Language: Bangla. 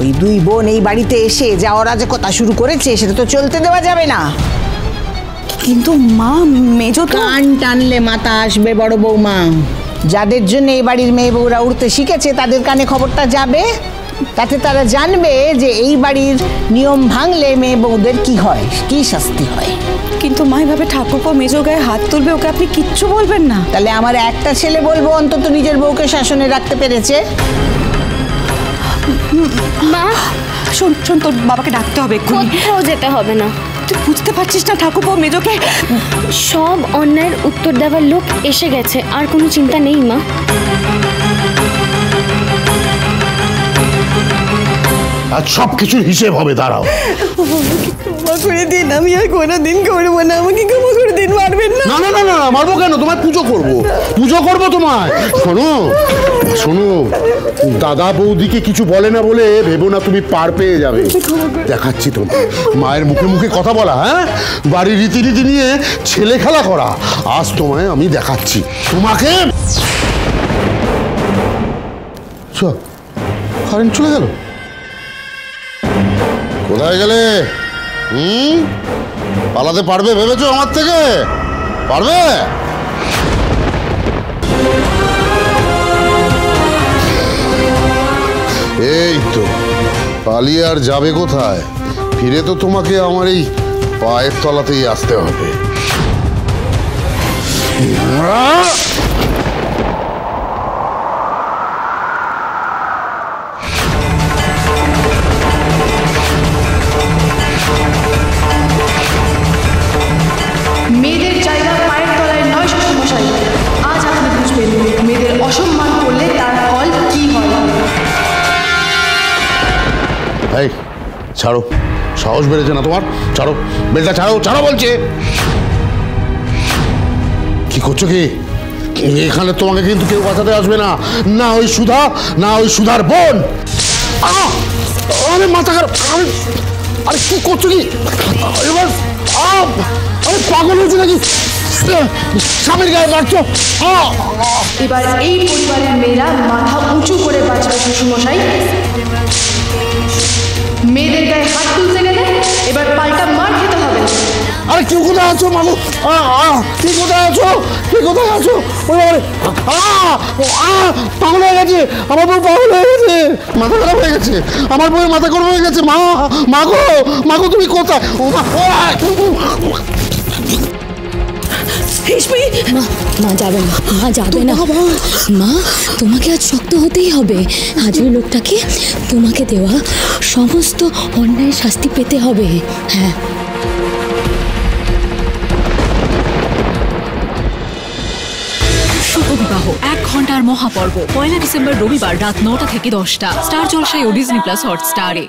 ওই দুই বোন এই বাড়িতে এসে যা অরাজকতা শুরু করেছে সেটা তো চলতে দেওয়া যাবে না। কিন্তু মা, মেজো তো কান টানলে মাথা আসবে বড় বৌমা। যাদের জন্য এই বাড়ির মেয়ে বউরা উঠতে শিখেছে তাদের কানে খবরটা যাবে, তাতে তারা জানবে যে এই বাড়ির নিয়ম ভাঙলে মেয়ে বউদের কি হয়, কি শাস্তি হয়। কিন্তু মা, এভাবে ঠাকুরপো মেজো গায়ে হাত তুলবে, ওকে আপনি কিচ্ছু বলবেন না? তাহলে আমার একটা ছেলে বলবো অন্তত নিজের বউকে শাসনে রাখতে পেরেছে। মা শোন শোন, তোর বাবাকে ডাকতে হবে এক্ষুনি। কোথাও যেতে হবে না। তুই বুঝতে পারছিস না ঠাকুরপো মেজোকে? সব অন্যায়ের উত্তর দেওয়ার লোক এসে গেছে, আর কোনো চিন্তা নেই মা। আর সব কিছুর হিসেব হবে, দাঁড়াও। ক্ষমা করে দিন, আমি আর কোনোদিন করবো না, আমাকে ক্ষমা করে দিন, মারবেন না। না না না না, মারবো কেন? তোমায় পুজো করবো, পুজো করবো তোমায়। শোনো শোনো, দাদা বৌদিকে কিছু বলে না বলে ভেবো না তুমি পার পেয়ে যাবে। দেখাচ্ছি তোমার মায়ের মুখে মুখে কথা বলা, হ্যাঁ, বাড়ির রীতিনীতি নিয়ে ছেলে খেলা করা, আজ তোমায় আমি দেখাচ্ছি। তোমাকে কারেন্ট চলে গেল, কোথায় গেলে? পালাতে পারবে ভেবেছো আমার থেকে? পারবে? এই তো পালিয়ে আর যাবে কোথায়? ফিরে তো তোমাকে আমার এই পায়ের তলাতেই আসতে হবে। মেয়েদের জায়গা পায়ের তলায় নয় শ্বশুরমশাই। আজ আপনি বুঝবেন মেয়েদের অসম্মান করলে তার ফল কি হয়। এই ছাড়ো, সাহস বেড়েছে না তোমার? ছাড়ো বেলটা, ছাড়ো ছাড়ো বলছে। কি করছো কি? এখানে তোমাকে কিন্তু কেউ বাঁচাতে আসবে না, না ওই সুধা, না ওই সুধার বোন। আরে মাথা খারাপ, আরে কি করছো কি? এবার আরে পাগল হয়েছে নাকি? স্বামীর গায়ে মারছো। এবার এই পরিবারের মেয়েরা মাথা উঁচু করে বাঁচবে শ্বশুরমশাই। মেয়েদের গায়ে হাত তুলতে গেলে এবার পাল্টা মার খেতে হবে। আরে কেউ কোথায় আছো মাগো? কি কোথায় আছো? কি কোথায় আছো? পাগল হয়ে গেছে আমার বউ, পাগল হয়ে গেছে, মাথা খারাপ হয়ে গেছে আমার বউয়ের, মাথা গরম হয়ে গেছে। মাগো মাগো তুমি কোথায়? মা যাবে না, মা যাবে না। মা, তোমাকে আজ শক্ত হতেই হবে। আজ ওই লোকটাকে তোমাকে দেওয়া সমস্ত অন্যায় শাস্তি পেতে হবে। হ্যাঁ, শুভ বিবাহ 1 ঘন্টার মহাপর্ব 1 ডিসেম্বর রবিবার রাত 9টা থেকে 10টা স্টার জলসায় ও ডিজনি প্লাস হটস্টারে।